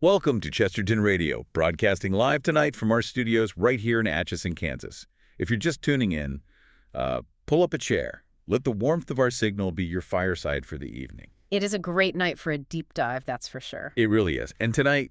Welcome to Chesterton Radio, broadcasting live tonight from our studios right here in Atchison, Kansas. If you're just tuning in, pull up a chair. Let the warmth of our signal be your fireside for the evening. It is a great night for a deep dive, that's for sure. It really is. And tonight,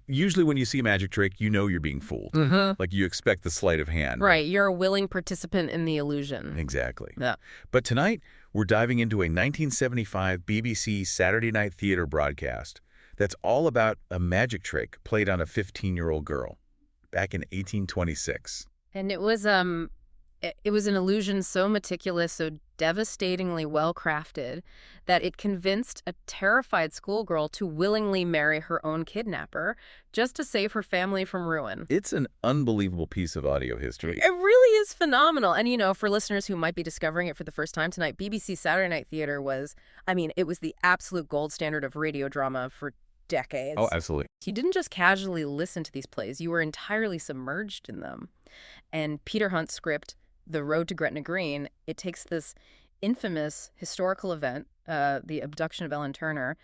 usually when you see a magic trick, you know you're being fooled. Like you expect the sleight of hand. Right, you're a willing participant in the illusion. Exactly. Yeah. But tonight, we're diving into a 1975 BBC Saturday Night Theater broadcast that's all about a magic trick played on a 15-year-old girl back in 1826. And it was an illusion so meticulous, so devastatingly well-crafted, that it convinced a terrified schoolgirl to willingly marry her own kidnapper just to save her family from ruin. It's an unbelievable piece of audio history. It really is phenomenal. And, for listeners who might be discovering it for the first time tonight, BBC Saturday Night Theater it was the absolute gold standard of radio drama for decades. Oh, absolutely. You didn't just casually listen to these plays. You were entirely submerged in them. And Peter Hunt's script, The Road to Gretna Green, it takes this infamous historical event, the abduction of Ellen Turner,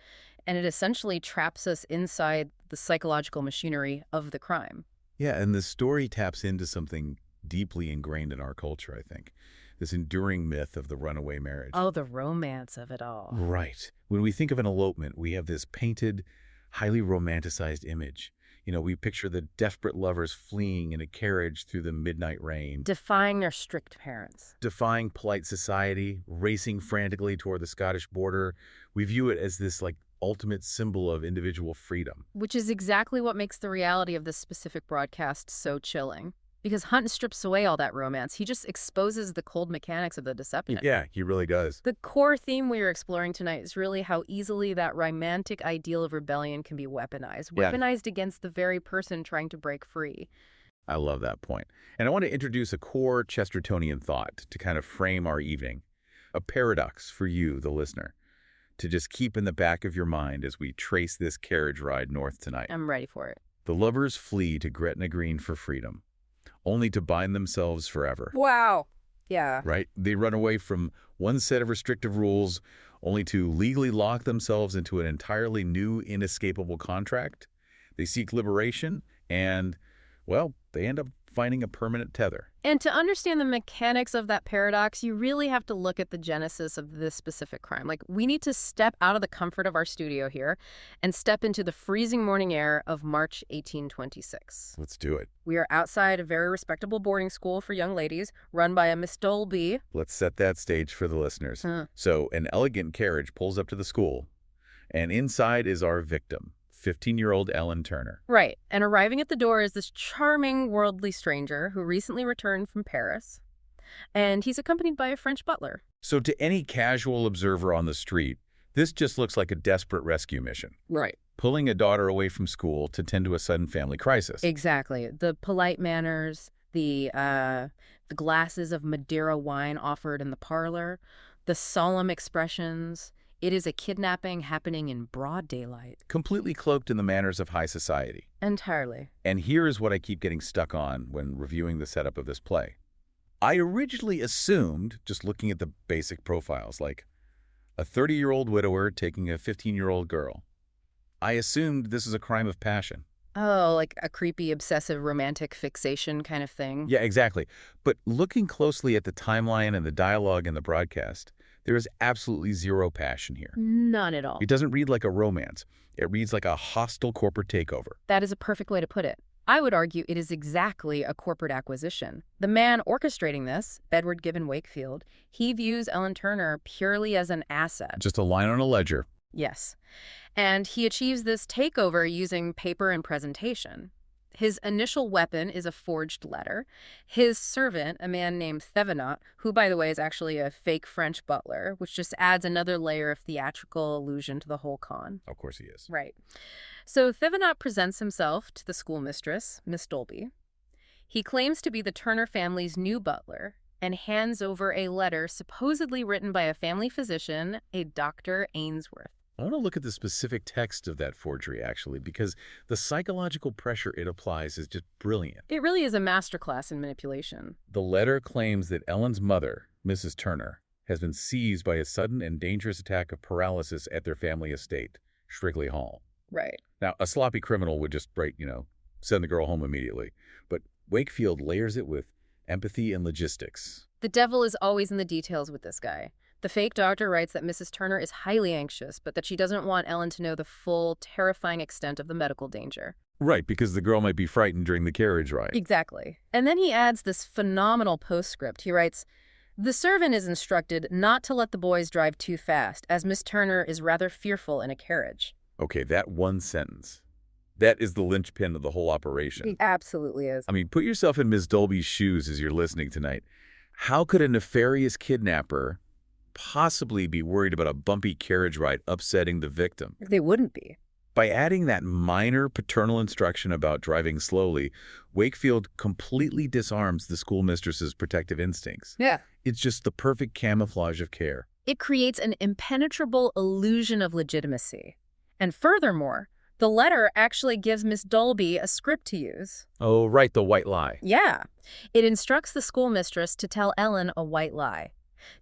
and it essentially traps us inside the psychological machinery of the crime. Yeah, and the story taps into something deeply ingrained in our culture, I think. This enduring myth of the runaway marriage. Oh, the romance of it all. Right. When we think of an elopement, we have this painted, highly romanticized image. We picture the desperate lovers fleeing in a carriage through the midnight rain. Defying their strict parents. Defying polite society, racing frantically toward the Scottish border. We view it as this, ultimate symbol of individual freedom. Which is exactly what makes the reality of this specific broadcast so chilling. Because Hunt strips away all that romance. He just exposes the cold mechanics of the deception. Yeah, he really does. The core theme we are exploring tonight is really how easily that romantic ideal of rebellion can be weaponized. Weaponized against the very person trying to break free. I love that point. And I want to introduce a core Chestertonian thought to kind of frame our evening. A paradox for you, the listener, to just keep in the back of your mind as we trace this carriage ride north tonight. I'm ready for it. The lovers flee to Gretna Green for freedom, only to bind themselves forever. Wow. Yeah. Right? They run away from one set of restrictive rules, only to legally lock themselves into an entirely new, inescapable contract. They seek liberation, and, they end up finding a permanent tether. And to understand the mechanics of that paradox, you really have to look at the genesis of this specific crime. We need to step out of the comfort of our studio here and step into the freezing morning air of March 1826. Let's do it. We are outside a very respectable boarding school for young ladies run by a Miss Dolby. Let's set that stage for the listeners. So an elegant carriage pulls up to the school, and inside is our victim, 15-year-old Ellen Turner. Right. And arriving at the door is this charming worldly stranger who recently returned from Paris. And he's accompanied by a French butler. So to any casual observer on the street, this just looks like a desperate rescue mission. Right. Pulling a daughter away from school to tend to a sudden family crisis. Exactly. The polite manners, the glasses of Madeira wine offered in the parlor, the solemn expressions. It is a kidnapping happening in broad daylight. Completely cloaked in the manners of high society. Entirely. And here is what I keep getting stuck on when reviewing the setup of this play. I originally assumed, just looking at the basic profiles, like a 30-year-old widower taking a 15-year-old girl. I assumed this is a crime of passion. Oh, like a creepy, obsessive, romantic fixation kind of thing? Yeah, exactly. But looking closely at the timeline and the dialogue in the broadcast, there is absolutely zero passion here. None at all. It doesn't read like a romance. It reads like a hostile corporate takeover. That is a perfect way to put it. I would argue it is exactly a corporate acquisition. The man orchestrating this, Edward Gibbon Wakefield, he views Ellen Turner purely as an asset. Just a line on a ledger. Yes. And he achieves this takeover using paper and presentation. His initial weapon is a forged letter. His servant, a man named Thevenot, who, by the way, is actually a fake French butler, which just adds another layer of theatrical allusion to the whole con. Of course he is. Right. So Thevenot presents himself to the schoolmistress, Miss Dolby. He claims to be the Turner family's new butler and hands over a letter supposedly written by a family physician, a Dr. Ainsworth. I want to look at the specific text of that forgery, actually, because the psychological pressure it applies is just brilliant. It really is a masterclass in manipulation. The letter claims that Ellen's mother, Mrs. Turner, has been seized by a sudden and dangerous attack of paralysis at their family estate, Shrigley Hall. Right. Now, a sloppy criminal would just, send the girl home immediately. But Wakefield layers it with empathy and logistics. The devil is always in the details with this guy. The fake doctor writes that Mrs. Turner is highly anxious, but that she doesn't want Ellen to know the full, terrifying extent of the medical danger. Right, because the girl might be frightened during the carriage ride. Exactly. And then he adds this phenomenal postscript. He writes, "The servant is instructed not to let the boys drive too fast, as Miss Turner is rather fearful in a carriage." Okay, that one sentence. That is the linchpin of the whole operation. It absolutely is. I mean, put yourself in Ms. Dolby's shoes as you're listening tonight. How could a nefarious kidnapper possibly be worried about a bumpy carriage ride upsetting the victim? They wouldn't be. By adding that minor paternal instruction about driving slowly, Wakefield completely disarms the schoolmistress's protective instincts. Yeah. It's just the perfect camouflage of care. It creates an impenetrable illusion of legitimacy. And furthermore, the letter actually gives Miss Dolby a script to use. Oh, right, the white lie. Yeah. It instructs the schoolmistress to tell Ellen a white lie,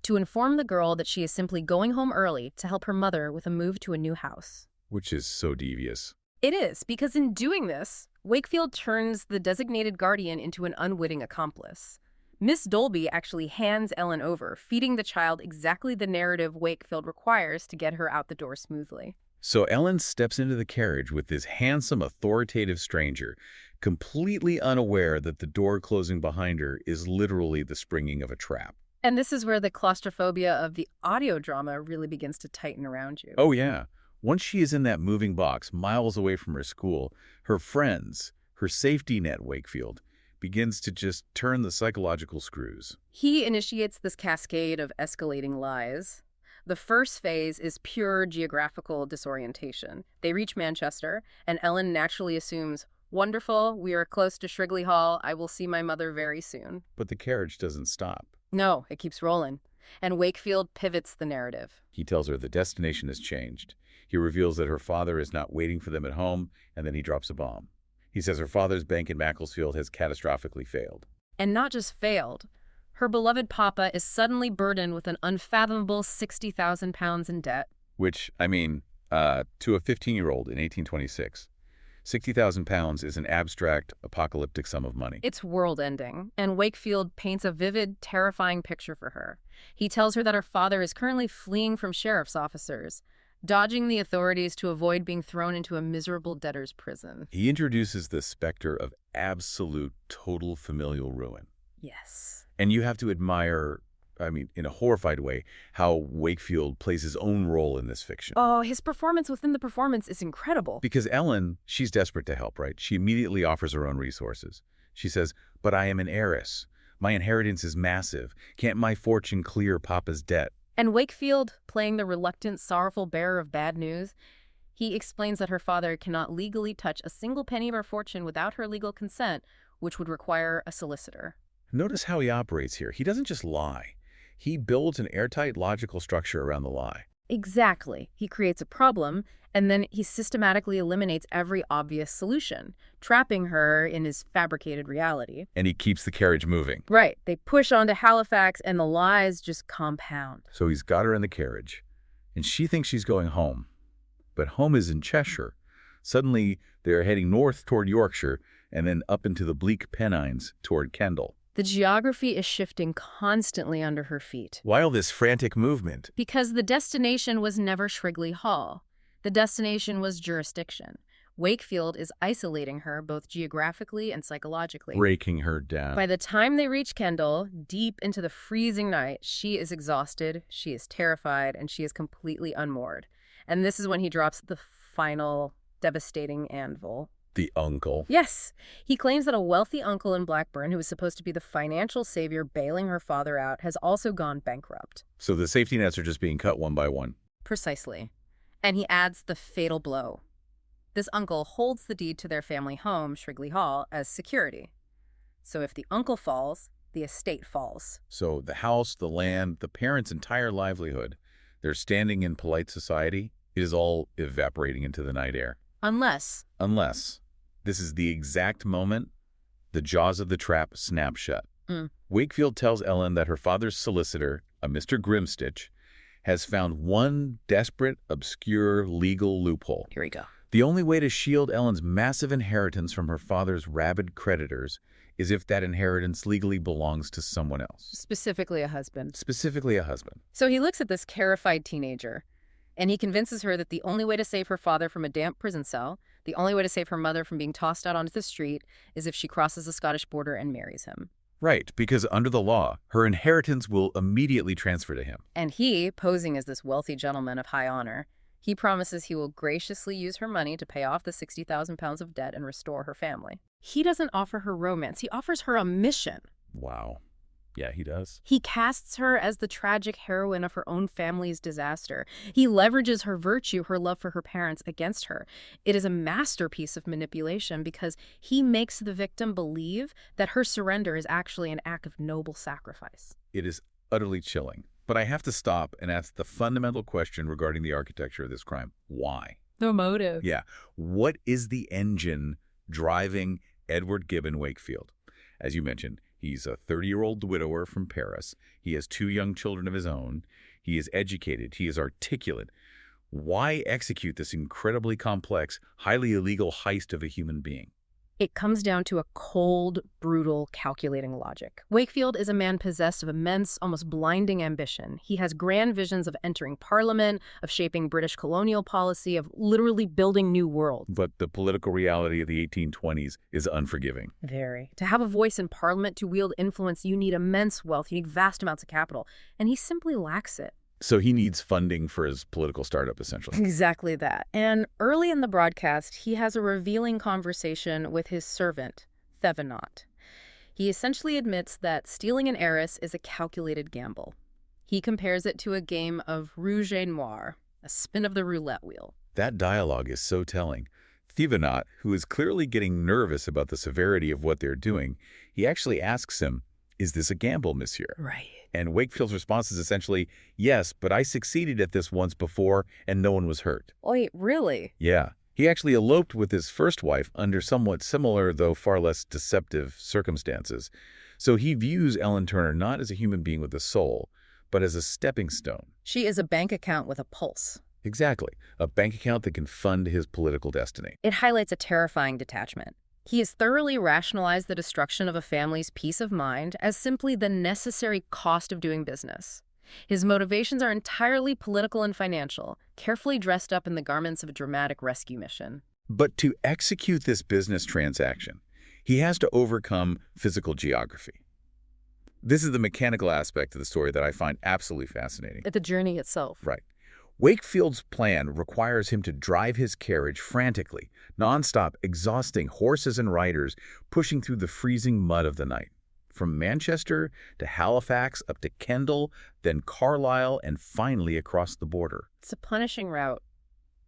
to inform the girl that she is simply going home early to help her mother with a move to a new house. Which is so devious. It is, because in doing this, Wakefield turns the designated guardian into an unwitting accomplice. Miss Dolby actually hands Ellen over, feeding the child exactly the narrative Wakefield requires to get her out the door smoothly. So Ellen steps into the carriage with this handsome, authoritative stranger, completely unaware that the door closing behind her is literally the springing of a trap. And this is where the claustrophobia of the audio drama really begins to tighten around you. Oh, yeah. Once she is in that moving box, miles away from her school, her friends, her safety net, Wakefield, begins to just turn the psychological screws. He initiates this cascade of escalating lies. The first phase is pure geographical disorientation. They reach Manchester, and Ellen naturally assumes, "Wonderful, we are close to Shrigley Hall. I will see my mother very soon." But the carriage doesn't stop. No, it keeps rolling. And Wakefield pivots the narrative. He tells her the destination has changed. He reveals that her father is not waiting for them at home, and then he drops a bomb. He says her father's bank in Macclesfield has catastrophically failed. And not just failed. Her beloved papa is suddenly burdened with an unfathomable £60,000 in debt. Which, to a 15-year-old in 1826, £60,000 is an abstract, apocalyptic sum of money. It's world-ending, and Wakefield paints a vivid, terrifying picture for her. He tells her that her father is currently fleeing from sheriff's officers, dodging the authorities to avoid being thrown into a miserable debtor's prison. He introduces the specter of absolute, total familial ruin. Yes. And you have to admire, in a horrified way, how Wakefield plays his own role in this fiction. Oh, his performance within the performance is incredible. Because Ellen, she's desperate to help, right? She immediately offers her own resources. She says, "But I am an heiress. My inheritance is massive. Can't my fortune clear Papa's debt?" And Wakefield, playing the reluctant, sorrowful bearer of bad news, he explains that her father cannot legally touch a single penny of her fortune without her legal consent, which would require a solicitor. Notice how he operates here. He doesn't just lie. He builds an airtight, logical structure around the lie. Exactly. He creates a problem, and then he systematically eliminates every obvious solution, trapping her in his fabricated reality. And he keeps the carriage moving. Right. They push on to Halifax, and the lies just compound. So he's got her in the carriage, and she thinks she's going home. But home is in Cheshire. Suddenly, they're heading north toward Yorkshire, and then up into the bleak Pennines toward Kendal. The geography is shifting constantly under her feet. Why all this frantic movement? Because the destination was never Shrigley Hall. The destination was jurisdiction. Wakefield is isolating her both geographically and psychologically. Breaking her down. By the time they reach Kendal, deep into the freezing night, she is exhausted, she is terrified, and she is completely unmoored. And this is when he drops the final devastating anvil. The uncle. Yes. He claims that a wealthy uncle in Blackburn, who was supposed to be the financial savior bailing her father out, has also gone bankrupt. So the safety nets are just being cut one by one. Precisely. And he adds the fatal blow. This uncle holds the deed to their family home, Shrigley Hall, as security. So if the uncle falls, the estate falls. So the house, the land, the parents' entire livelihood, they're standing in polite society. It is all evaporating into the night air. Unless this is the exact moment the jaws of the trap snap shut. Wakefield tells Ellen that her father's solicitor, a Mr. Grimstitch, has found one desperate, obscure legal loophole. Here we go. The only way to shield Ellen's massive inheritance from her father's rabid creditors is if that inheritance legally belongs to someone else. Specifically a husband. Specifically a husband. So he looks at this terrified teenager, and he convinces her that the only way to save her father from a damp prison cell, the only way to save her mother from being tossed out onto the street, is if she crosses the Scottish border and marries him. Right, because under the law, her inheritance will immediately transfer to him. And he, posing as this wealthy gentleman of high honor, he promises he will graciously use her money to pay off the 60,000 pounds of debt and restore her family. He doesn't offer her romance. He offers her a mission. Wow. Yeah, he does. He casts her as the tragic heroine of her own family's disaster. He leverages her virtue, her love for her parents, against her. It is a masterpiece of manipulation because he makes the victim believe that her surrender is actually an act of noble sacrifice. It is utterly chilling. But I have to stop and ask the fundamental question regarding the architecture of this crime. Why? The motive. Yeah. What is the engine driving Edward Gibbon Wakefield? As you mentioned, he's a 30-year-old widower from Paris. He has 2 young children of his own. He is educated. He is articulate. Why execute this incredibly complex, highly illegal heist of a human being? It comes down to a cold, brutal, calculating logic. Wakefield is a man possessed of immense, almost blinding ambition. He has grand visions of entering Parliament, of shaping British colonial policy, of literally building new worlds. But the political reality of the 1820s is unforgiving. Very. To have a voice in Parliament, to wield influence, you need immense wealth, you need vast amounts of capital, and he simply lacks it. So he needs funding for his political startup, essentially. Exactly that. And early in the broadcast, he has a revealing conversation with his servant, Thevenot. He essentially admits that stealing an heiress is a calculated gamble. He compares it to a game of rouge et noir, a spin of the roulette wheel. That dialogue is so telling. Thevenot, who is clearly getting nervous about the severity of what they're doing, he actually asks him, "Is this a gamble, monsieur?" Right. And Wakefield's response is essentially, "Yes, but I succeeded at this once before, and no one was hurt." Wait, really? Yeah. He actually eloped with his first wife under somewhat similar, though far less deceptive, circumstances. So he views Ellen Turner not as a human being with a soul, but as a stepping stone. She is a bank account with a pulse. Exactly. A bank account that can fund his political destiny. It highlights a terrifying detachment. He has thoroughly rationalized the destruction of a family's peace of mind as simply the necessary cost of doing business. His motivations are entirely political and financial, carefully dressed up in the garments of a dramatic rescue mission. But to execute this business transaction, he has to overcome physical geography. This is the mechanical aspect of the story that I find absolutely fascinating. At the journey itself. Right. Wakefield's plan requires him to drive his carriage frantically, nonstop, exhausting horses and riders, pushing through the freezing mud of the night. From Manchester to Halifax, up to Kendal, then Carlisle, and finally across the border. It's a punishing route.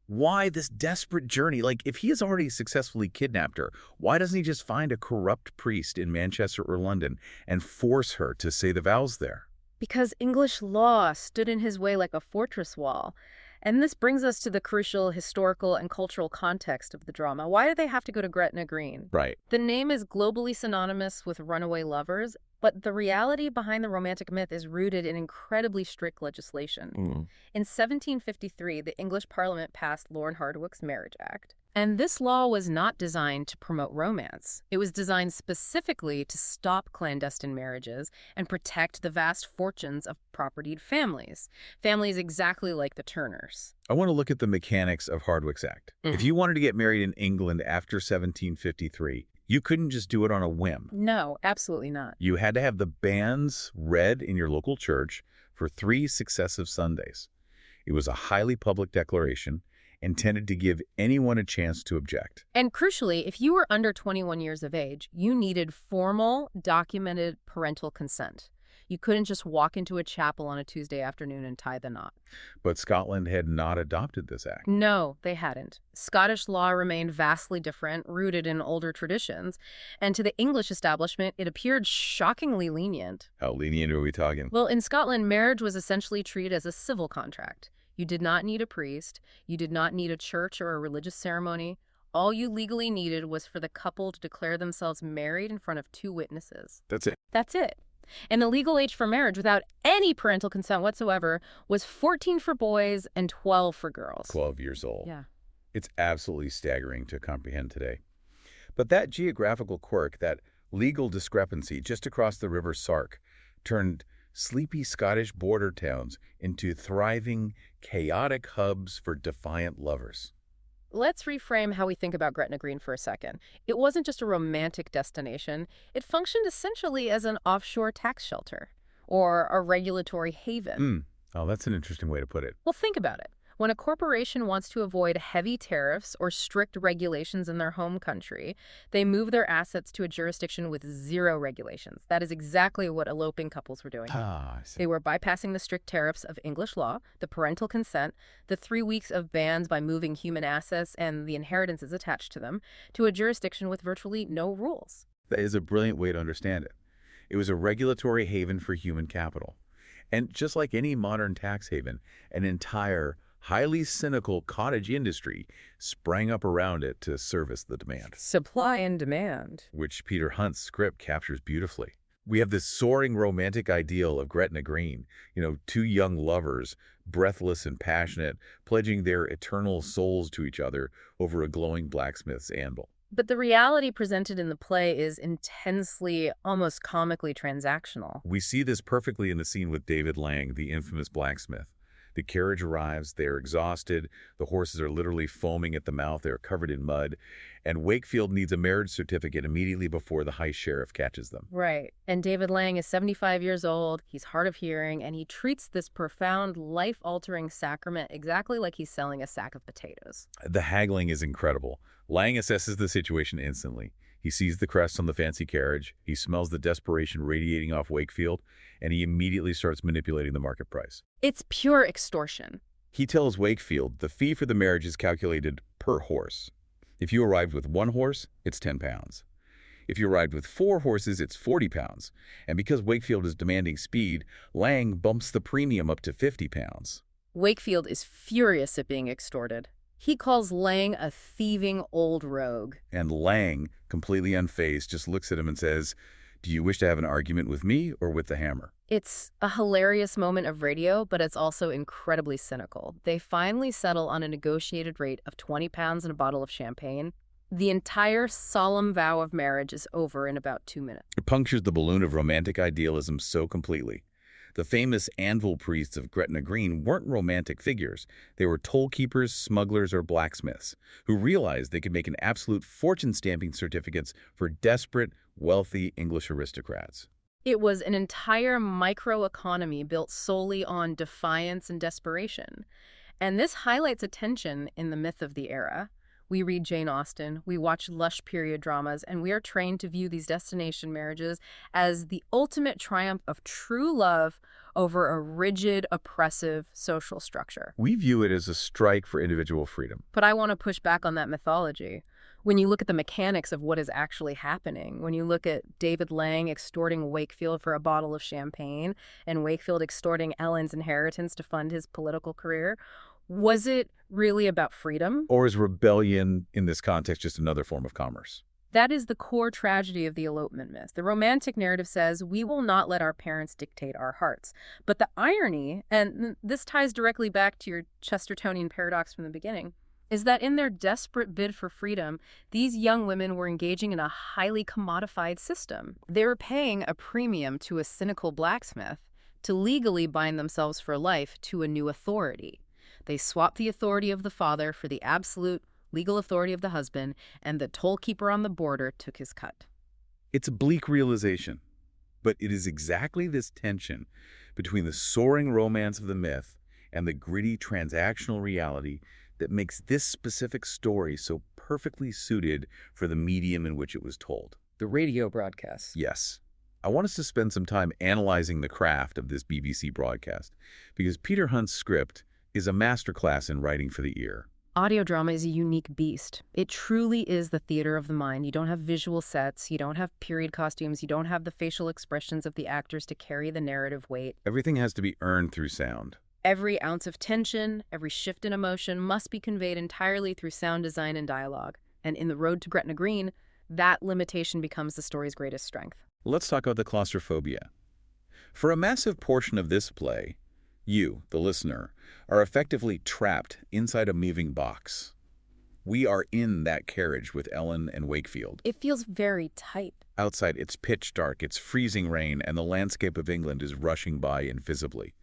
Why this desperate journey? Like, if he has already successfully kidnapped her, why doesn't he just find a corrupt priest in Manchester or London and force her to say the vows there? Because English law stood in his way like a fortress wall. And this brings us to the crucial historical and cultural context of the drama. Why do they have to go to Gretna Green? Right. The name is globally synonymous with runaway lovers, but the reality behind the romantic myth is rooted in incredibly strict legislation. In 1753, the English Parliament passed Lord Hardwicke's Marriage Act. And this law was not designed to promote romance. It was designed specifically to stop clandestine marriages and protect the vast fortunes of propertied families. Families exactly like the Turners. I want to look at the mechanics of Hardwicke's Act. If you wanted to get married in England after 1753, you couldn't just do it on a whim. No, absolutely not. You had to have the banns read in your local church for 3 successive Sundays. It was a highly public declaration intended to give anyone a chance to object. And crucially, if you were under 21 years of age, you needed formal, documented parental consent. You couldn't just walk into a chapel on a Tuesday afternoon and tie the knot. But Scotland had not adopted this act. No, they hadn't. Scottish law remained vastly different, rooted in older traditions, and to the English establishment, it appeared shockingly lenient. How lenient are we talking? Well, in Scotland, marriage was essentially treated as a civil contract. You did not need a priest. You did not need a church or a religious ceremony. All you legally needed was for the couple to declare themselves married in front of 2 witnesses. That's it. That's it. And the legal age for marriage without any parental consent whatsoever was 14 for boys and 12 for girls. 12 years old. Yeah. It's absolutely staggering to comprehend today. But that geographical quirk, that legal discrepancy just across the River Sark, turned sleepy Scottish border towns into thriving, chaotic hubs for defiant lovers. Let's reframe how we think about Gretna Green for a second. It wasn't just a romantic destination. It functioned essentially as an offshore tax shelter or a regulatory haven. Oh, that's an interesting way to put it. Well, think about it. When a corporation wants to avoid heavy tariffs or strict regulations in their home country, they move their assets to a jurisdiction with zero regulations. That is exactly what eloping couples were doing. I see. They were bypassing the strict tariffs of English law, the parental consent, the 3 weeks of bans by moving human assets and the inheritances attached to them, to a jurisdiction with virtually no rules. That is a brilliant way to understand it. It was a regulatory haven for human capital. And just like any modern tax haven, an entire highly cynical cottage industry sprang up around it to service the demand, Supply and demand. which Peter Hunt's script captures beautifully. We have this soaring romantic ideal of Gretna Green, two young lovers, breathless and passionate, pledging their eternal souls to each other over a glowing blacksmith's anvil. But the reality presented in the play is intensely, almost comically transactional. We see this perfectly in the scene with David Lang, the infamous blacksmith. The carriage arrives, they're exhausted, the horses are literally foaming at the mouth, they're covered in mud, and Wakefield needs a marriage certificate immediately before the high sheriff catches them. Right. And David Lang is 75 years old, he's hard of hearing, and he treats this profound, life-altering sacrament exactly like he's selling a sack of potatoes. The haggling is incredible. Lang assesses the situation instantly. He sees the crest on the fancy carriage, he smells the desperation radiating off Wakefield, and he immediately starts manipulating the market price. It's pure extortion. He tells Wakefield the fee for the marriage is calculated per horse. If you arrived with 1 horse, it's 10 pounds. If you arrived with 4 horses, it's 40 pounds. And because Wakefield is demanding speed, Lang bumps the premium up to 50 pounds. Wakefield is furious at being extorted. He calls Lang a thieving old rogue. And Lang, completely unfazed, just looks at him and says, "Do you wish to have an argument with me or with the hammer?" It's a hilarious moment of radio, but it's also incredibly cynical. They finally settle on a negotiated rate of 20 pounds and a bottle of champagne. The entire solemn vow of marriage is over in about 2 minutes. It punctures the balloon of romantic idealism so completely. The famous anvil priests of Gretna Green weren't romantic figures. They were toll keepers, smugglers, or blacksmiths who realized they could make an absolute fortune-stamping certificates for desperate, wealthy English aristocrats. It was an entire microeconomy built solely on defiance and desperation. And this highlights a tension in the myth of the era. We read Jane Austen, we watch lush period dramas, and we are trained to view these destination marriages as the ultimate triumph of true love over a rigid, oppressive social structure. We view it as a strike for individual freedom. But I want to push back on that mythology. When you look at the mechanics of what is actually happening, when you look at David Lang extorting Wakefield for a bottle of champagne and Wakefield extorting Ellen's inheritance to fund his political career, was it really about freedom? Or is rebellion, in this context, just another form of commerce? That is the core tragedy of the elopement myth. The romantic narrative says we will not let our parents dictate our hearts. But the irony, and this ties directly back to your Chestertonian paradox from the beginning, is that in their desperate bid for freedom, these young women were engaging in a highly commodified system. They were paying a premium to a cynical blacksmith to legally bind themselves for life to a new authority. They swapped the authority of the father for the absolute legal authority of the husband, and the toll keeper on the border took his cut. It's a bleak realization, but it is exactly this tension between the soaring romance of the myth and the gritty transactional reality that makes this specific story so perfectly suited for the medium in which it was told. The radio broadcast. Yes. I want us to spend some time analyzing the craft of this BBC broadcast, because Peter Hunt's script is a masterclass in writing for the ear. Audio drama is a unique beast. It truly is the theater of the mind. You don't have visual sets, you don't have period costumes, you don't have the facial expressions of the actors to carry the narrative weight. Everything has to be earned through sound. Every ounce of tension, every shift in emotion must be conveyed entirely through sound design and dialogue. And in The Road to Gretna Green, that limitation becomes the story's greatest strength. Let's talk about the claustrophobia. For a massive portion of this play, you, the listener, are effectively trapped inside a moving box. We are in that carriage with Ellen and Wakefield. It feels very tight. Outside, it's pitch dark, it's freezing rain, and the landscape of England is rushing by invisibly.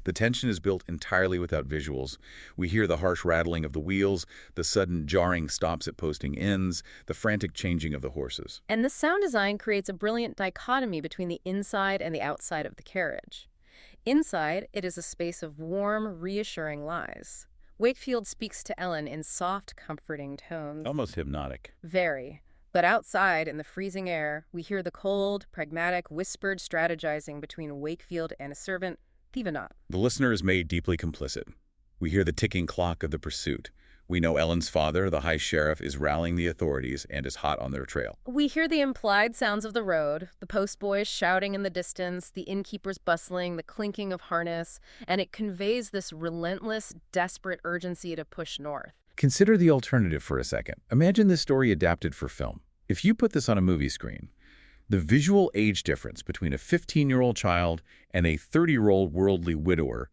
The tension is built entirely without visuals. We hear the harsh rattling of the wheels, the sudden jarring stops at posting ends, the frantic changing of the horses. And the sound design creates a brilliant dichotomy between the inside and the outside of the carriage. Inside, it is a space of warm, reassuring lies. Wakefield speaks to Ellen in soft, comforting tones. Almost hypnotic. Very. But outside, in the freezing air, we hear the cold, pragmatic, whispered strategizing between Wakefield and a servant, Thevenot. The listener is made deeply complicit. We hear the ticking clock of the pursuit. We know Ellen's father, the high sheriff, is rallying the authorities and is hot on their trail. We hear the implied sounds of the road, the postboys shouting in the distance, the innkeepers bustling, the clinking of harness, and it conveys this relentless, desperate urgency to push north. Consider the alternative for a second. Imagine this story adapted for film. If you put this on a movie screen, the visual age difference between a 15-year-old child and a 30-year-old worldly widower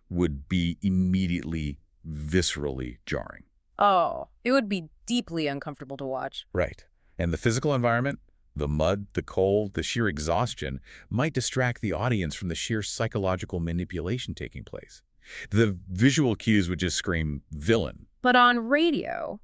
would be immediately, viscerally jarring. Oh, it would be deeply uncomfortable to watch. Right. And the physical environment, the mud, the cold, the sheer exhaustion, might distract the audience from the sheer psychological manipulation taking place. The visual cues would just scream, villain. But on radio,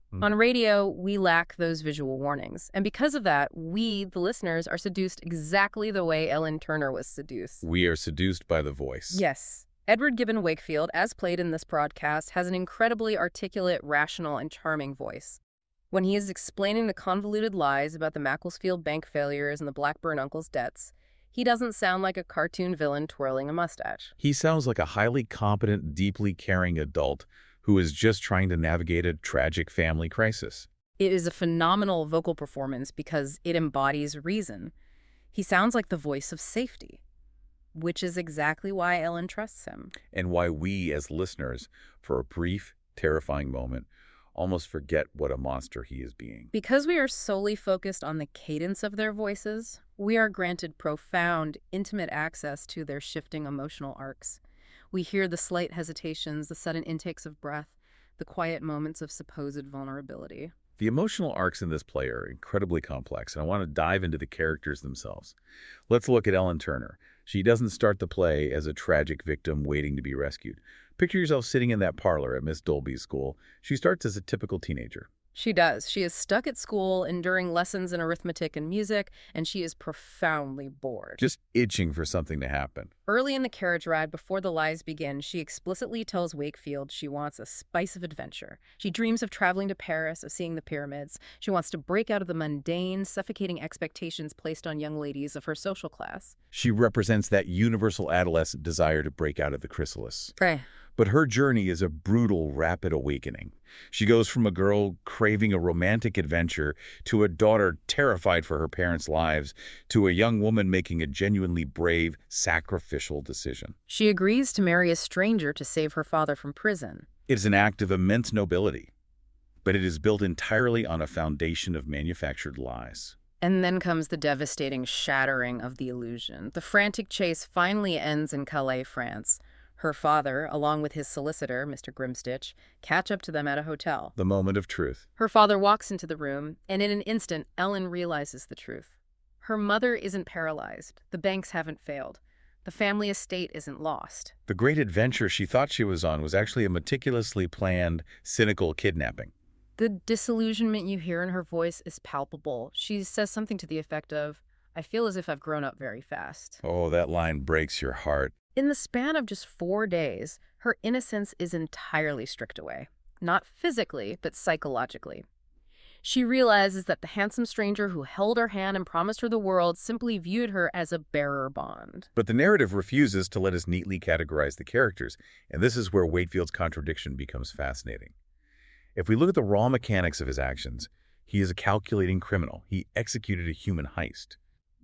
we lack those visual warnings. And because of that, we, the listeners, are seduced exactly the way Ellen Turner was seduced. We are seduced by the voice. Yes. Edward Gibbon Wakefield, as played in this broadcast, has an incredibly articulate, rational, and charming voice. When he is explaining the convoluted lies about the Macclesfield bank failures and the Blackburn uncle's debts, he doesn't sound like a cartoon villain twirling a mustache. He sounds like a highly competent, deeply caring adult who is just trying to navigate a tragic family crisis. It is a phenomenal vocal performance because it embodies reason. He sounds like the voice of safety, which is exactly why Ellen trusts him. And why we, as listeners, for a brief, terrifying moment, almost forget what a monster he is being. Because we are solely focused on the cadence of their voices, we are granted profound, intimate access to their shifting emotional arcs. We hear the slight hesitations, the sudden intakes of breath, the quiet moments of supposed vulnerability. The emotional arcs in this play are incredibly complex, and I want to dive into the characters themselves. Let's look at Ellen Turner. She doesn't start the play as a tragic victim waiting to be rescued. Picture yourself sitting in that parlor at Miss Dolby's school. She starts as a typical teenager. She does. She is stuck at school, enduring lessons in arithmetic and music, and she is profoundly bored. Just itching for something to happen. Early in the carriage ride, before the lies begin, she explicitly tells Wakefield she wants a spice of adventure. She dreams of traveling to Paris, of seeing the pyramids. She wants to break out of the mundane, suffocating expectations placed on young ladies of her social class. She represents that universal adolescent desire to break out of the chrysalis. Right. But her journey is a brutal, rapid awakening. She goes from a girl craving a romantic adventure to a daughter terrified for her parents' lives to a young woman making a genuinely brave, sacrificial decision. She agrees to marry a stranger to save her father from prison. It is an act of immense nobility, but it is built entirely on a foundation of manufactured lies. And then comes the devastating shattering of the illusion. The frantic chase finally ends in Calais, France. Her father, along with his solicitor, Mr. Grimstitch, catch up to them at a hotel. The moment of truth. Her father walks into the room, and in an instant, Ellen realizes the truth. Her mother isn't paralyzed. The banks haven't failed. The family estate isn't lost. The great adventure she thought she was on was actually a meticulously planned, cynical kidnapping. The disillusionment you hear in her voice is palpable. She says something to the effect of, "I feel as if I've grown up very fast." Oh, that line breaks your heart. In the span of just 4 days, her innocence is entirely stripped away. Not physically, but psychologically. She realizes that the handsome stranger who held her hand and promised her the world simply viewed her as a bearer bond. But the narrative refuses to let us neatly categorize the characters, and this is where Wakefield's contradiction becomes fascinating. If we look at the raw mechanics of his actions, he is a calculating criminal. He executed a human heist.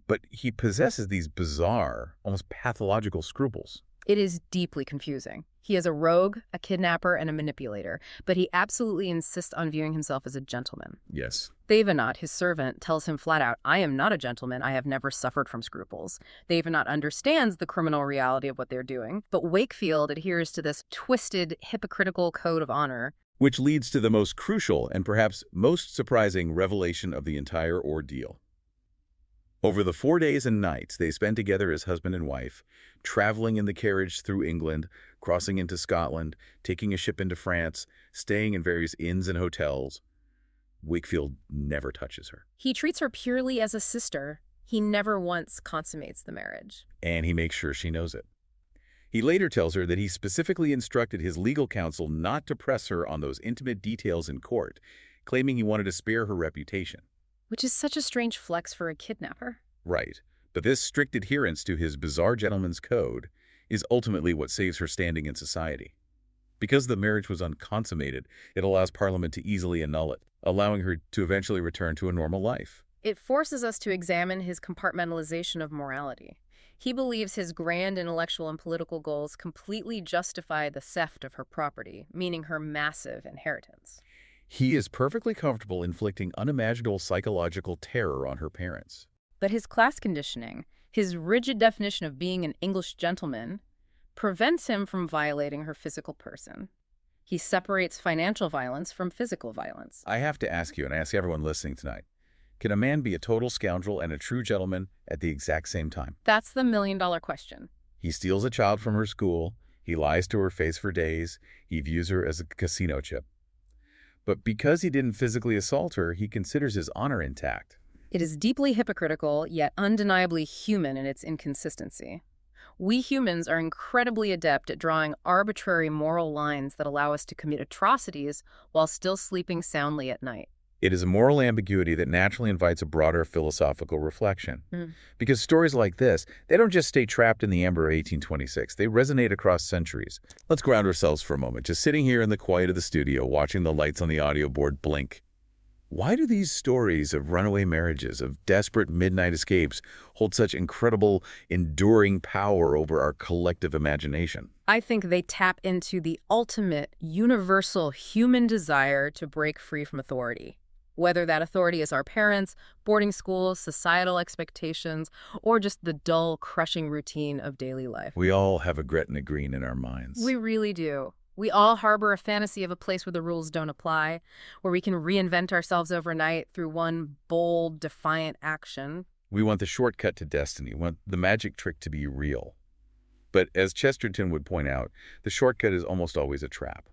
But he possesses these bizarre, almost pathological scruples. It is deeply confusing. He is a rogue, a kidnapper, and a manipulator, but he absolutely insists on viewing himself as a gentleman. Yes. Thevenot, his servant, tells him flat out, "I am not a gentleman. I have never suffered from scruples." Thevenot understands the criminal reality of what they're doing, but Wakefield adheres to this twisted, hypocritical code of honor. which leads to the most crucial and perhaps most surprising revelation of the entire ordeal. Over the 4 days and nights they spent together as husband and wife, traveling in the carriage through England, crossing into Scotland, taking a ship into France, staying in various inns and hotels, Wakefield never touches her. He treats her purely as a sister. He never once consummates the marriage. And he makes sure she knows it. He later tells her that he specifically instructed his legal counsel not to press her on those intimate details in court, claiming he wanted to spare her reputation. Which is such a strange flex for a kidnapper. Right. But this strict adherence to his bizarre gentleman's code is ultimately what saves her standing in society. Because the marriage was unconsummated, it allows Parliament to easily annul it, allowing her to eventually return to a normal life. It forces us to examine his compartmentalization of morality. He believes his grand intellectual and political goals completely justify the theft of her property, meaning her massive inheritance. He is perfectly comfortable inflicting unimaginable psychological terror on her parents. But his class conditioning, his rigid definition of being an English gentleman, prevents him from violating her physical person. He separates financial violence from physical violence. I have to ask you, and I ask everyone listening tonight, can a man be a total scoundrel and a true gentleman at the exact same time? That's the million-dollar question. He steals a child from her school. He lies to her face for days. He views her as a casino chip. But because he didn't physically assault her, he considers his honor intact. It is deeply hypocritical, yet undeniably human in its inconsistency. We humans are incredibly adept at drawing arbitrary moral lines that allow us to commit atrocities while still sleeping soundly at night. It is a moral ambiguity that naturally invites a broader philosophical reflection. Because stories like this, they don't just stay trapped in the amber of 1826. They resonate across centuries. Let's ground ourselves for a moment, just sitting here in the quiet of the studio, watching the lights on the audio board blink. Why do these stories of runaway marriages, of desperate midnight escapes, hold such incredible, enduring power over our collective imagination? I think they tap into the ultimate, universal human desire to break free from authority. Whether that authority is our parents, boarding schools, societal expectations, or just the dull, crushing routine of daily life. We all have a Gretna Green in our minds. We really do. We all harbor a fantasy of a place where the rules don't apply, where we can reinvent ourselves overnight through one bold, defiant action. We want the shortcut to destiny, want the magic trick to be real. But as Chesterton would point out, the shortcut is almost always a trap.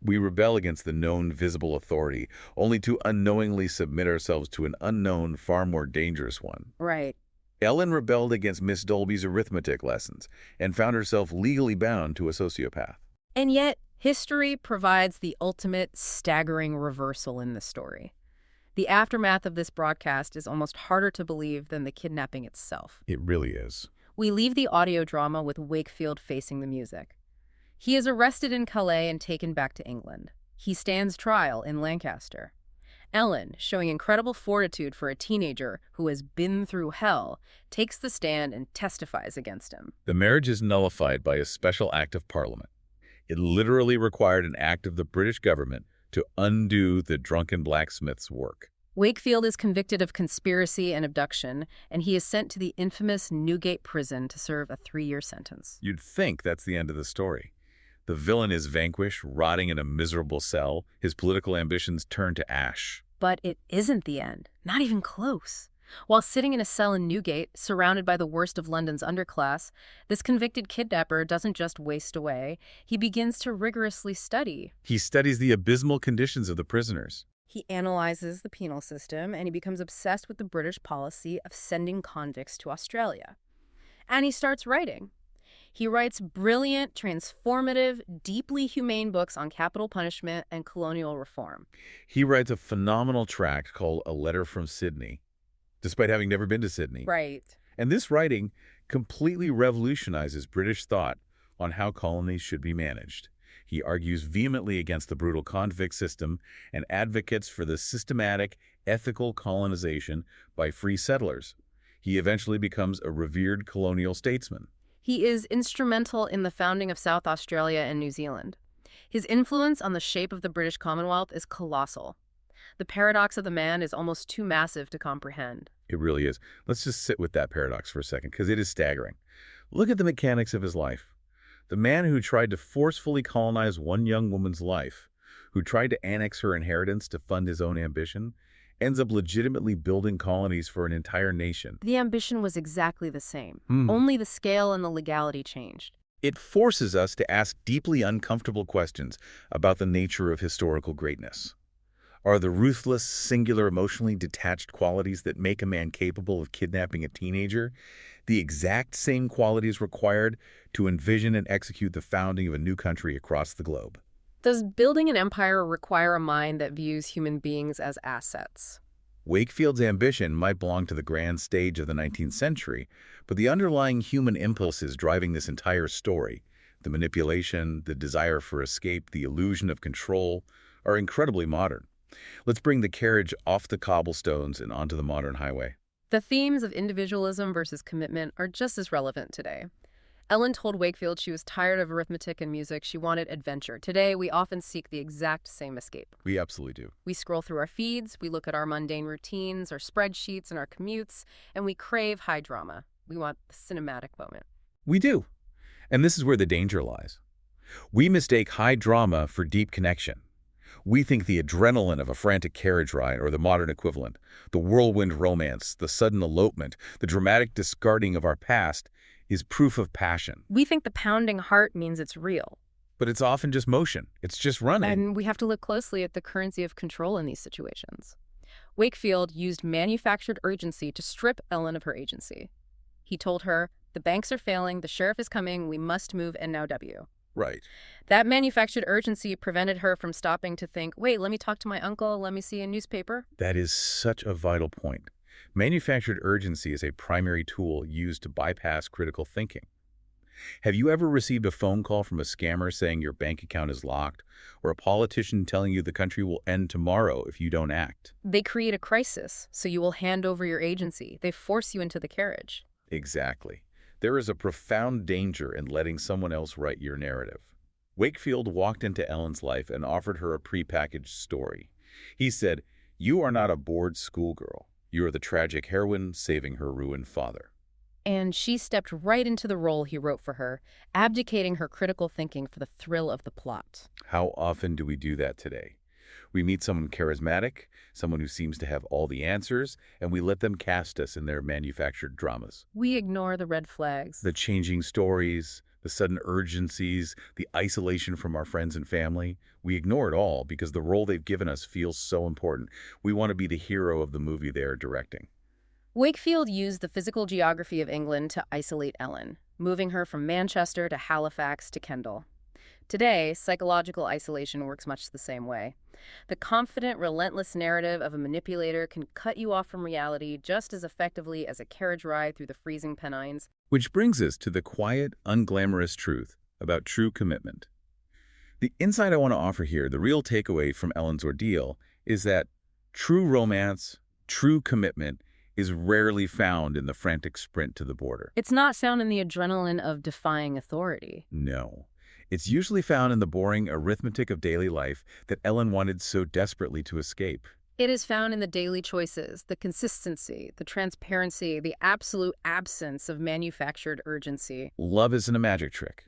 We rebel against the known visible authority, only to unknowingly submit ourselves to an unknown, far more dangerous one. Right. Ellen rebelled against Miss Dolby's arithmetic lessons and found herself legally bound to a sociopath. And yet, history provides the ultimate staggering reversal in this story. The aftermath of this broadcast is almost harder to believe than the kidnapping itself. It really is. We leave the audio drama with Wakefield facing the music. He is arrested in Calais and taken back to England. He stands trial in Lancaster. Ellen, showing incredible fortitude for a teenager who has been through hell, takes the stand and testifies against him. The marriage is nullified by a special act of Parliament. It literally required an act of the British government to undo the drunken blacksmith's work. Wakefield is convicted of conspiracy and abduction, and he is sent to the infamous Newgate prison to serve a 3-year sentence. You'd think that's the end of the story. The villain is vanquished, rotting in a miserable cell, his political ambitions turn to ash. But it isn't the end, not even close. While sitting in a cell in Newgate, surrounded by the worst of London's underclass, this convicted kidnapper doesn't just waste away, he begins to rigorously study. He studies the abysmal conditions of the prisoners. He analyzes the penal system, and he becomes obsessed with the British policy of sending convicts to Australia. And he starts writing. He writes brilliant, transformative, deeply humane books on capital punishment and colonial reform. He writes a phenomenal tract called A Letter from Sydney, despite having never been to Sydney. Right. And this writing completely revolutionizes British thought on how colonies should be managed. He argues vehemently against the brutal convict system and advocates for the systematic, ethical colonization by free settlers. He eventually becomes a revered colonial statesman. He is instrumental in the founding of South Australia and New Zealand. His influence on the shape of the British Commonwealth is colossal. The paradox of the man is almost too massive to comprehend. It really is. Let's just sit with that paradox for a second, because it is staggering. Look at the mechanics of his life. The man who tried to forcefully colonize one young woman's life, who tried to annex her inheritance to fund his own ambition, ends up legitimately building colonies for an entire nation. The ambition was exactly the same. Hmm. Only the scale and the legality changed. It forces us to ask deeply uncomfortable questions about the nature of historical greatness. Are the ruthless, singular, emotionally detached qualities that make a man capable of kidnapping a teenager the exact same qualities required to envision and execute the founding of a new country across the globe? Does building an empire require a mind that views human beings as assets? Wakefield's ambition might belong to the grand stage of the 19th century, but the underlying human impulses driving this entire story, the manipulation, the desire for escape, the illusion of control, are incredibly modern. Let's bring the carriage off the cobblestones and onto the modern highway. The themes of individualism versus commitment are just as relevant today. Ellen told Wakefield she was tired of arithmetic and music. She wanted adventure. Today, we often seek the exact same escape. We absolutely do. We scroll through our feeds, we look at our mundane routines, our spreadsheets, and our commutes, and we crave high drama. We want the cinematic moment. We do. And this is where the danger lies. We mistake high drama for deep connection. We think the adrenaline of a frantic carriage ride, or the modern equivalent, the whirlwind romance, the sudden elopement, the dramatic discarding of our past, is proof of passion. We think the pounding heart means it's real. But it's often just motion. It's just running. And we have to look closely at the currency of control in these situations. Wakefield used manufactured urgency to strip Ellen of her agency. He told her, "The banks are failing, the sheriff is coming, we must move, and now W." Right. That manufactured urgency prevented her from stopping to think, wait, let me talk to my uncle, let me see a newspaper. That is such a vital point. Manufactured urgency is a primary tool used to bypass critical thinking. Have you ever received a phone call from a scammer saying your bank account is locked, or a politician telling you the country will end tomorrow if you don't act? They create a crisis, so you will hand over your agency. They force you into the carriage. Exactly. There is a profound danger in letting someone else write your narrative. Wakefield walked into Ellen's life and offered her a prepackaged story. He said, "You are not a bored schoolgirl. You are the tragic heroine saving her ruined father." And she stepped right into the role he wrote for her, abdicating her critical thinking for the thrill of the plot. How often do we do that today? We meet someone charismatic, someone who seems to have all the answers, and we let them cast us in their manufactured dramas. We ignore the red flags. The changing stories, the sudden urgencies, the isolation from our friends and family. We ignore it all because the role they've given us feels so important. We want to be the hero of the movie they are directing. Wakefield used the physical geography of England to isolate Ellen, moving her from Manchester to Halifax to Kendal. Today, psychological isolation works much the same way. The confident, relentless narrative of a manipulator can cut you off from reality just as effectively as a carriage ride through the freezing Pennines. Which brings us to the quiet, unglamorous truth about true commitment. The insight I want to offer here, the real takeaway from Ellen's ordeal, is that true romance, true commitment, is rarely found in the frantic sprint to the border. It's not found in the adrenaline of defying authority. No. It's usually found in the boring arithmetic of daily life that Ellen wanted so desperately to escape. It is found in the daily choices, the consistency, the transparency, the absolute absence of manufactured urgency. Love isn't a magic trick.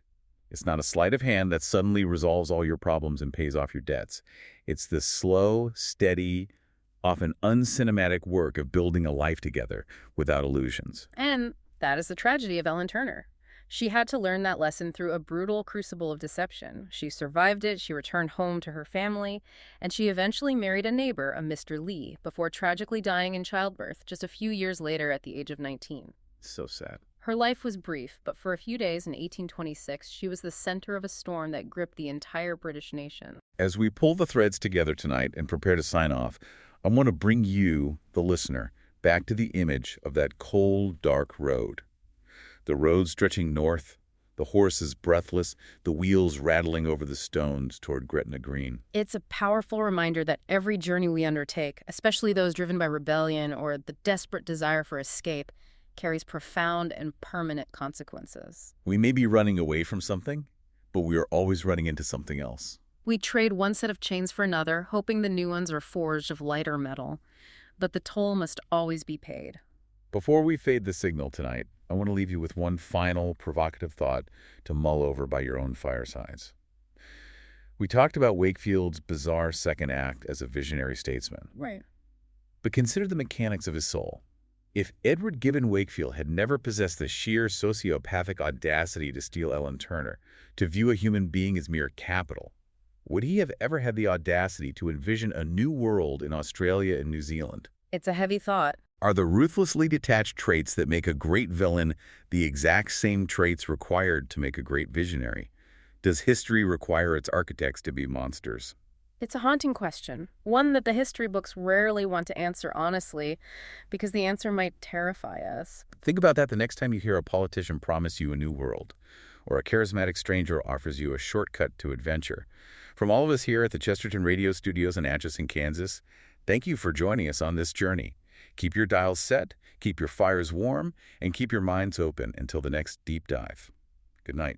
It's not a sleight of hand that suddenly resolves all your problems and pays off your debts. It's the slow, steady, often uncinematic work of building a life together without illusions. And that is the tragedy of Ellen Turner. She had to learn that lesson through a brutal crucible of deception. She survived it, she returned home to her family, and she eventually married a neighbor, a Mr. Lee, before tragically dying in childbirth just a few years later at the age of 19. So sad. Her life was brief, but for a few days in 1826, she was the center of a storm that gripped the entire British nation. As we pull the threads together tonight and prepare to sign off, I want to bring you, the listener, back to the image of that cold, dark road. The road stretching north, the horses breathless, the wheels rattling over the stones toward Gretna Green. It's a powerful reminder that every journey we undertake, especially those driven by rebellion or the desperate desire for escape, carries profound and permanent consequences. We may be running away from something, but we are always running into something else. We trade one set of chains for another, hoping the new ones are forged of lighter metal. But the toll must always be paid. Before we fade the signal tonight, I want to leave you with one final provocative thought to mull over by your own firesides. We talked about Wakefield's bizarre second act as a visionary statesman. Right. But consider the mechanics of his soul. If Edward Gibbon Wakefield had never possessed the sheer sociopathic audacity to steal Ellen Turner, to view a human being as mere capital, would he have ever had the audacity to envision a new world in Australia and New Zealand? It's a heavy thought. Are the ruthlessly detached traits that make a great villain the exact same traits required to make a great visionary? Does history require its architects to be monsters? It's a haunting question, one that the history books rarely want to answer honestly, because the answer might terrify us. Think about that the next time you hear a politician promise you a new world, or a charismatic stranger offers you a shortcut to adventure. From all of us here at the Chesterton Radio Studios in Atchison, Kansas, thank you for joining us on this journey. Keep your dials set, keep your fires warm, and keep your minds open until the next deep dive. Good night.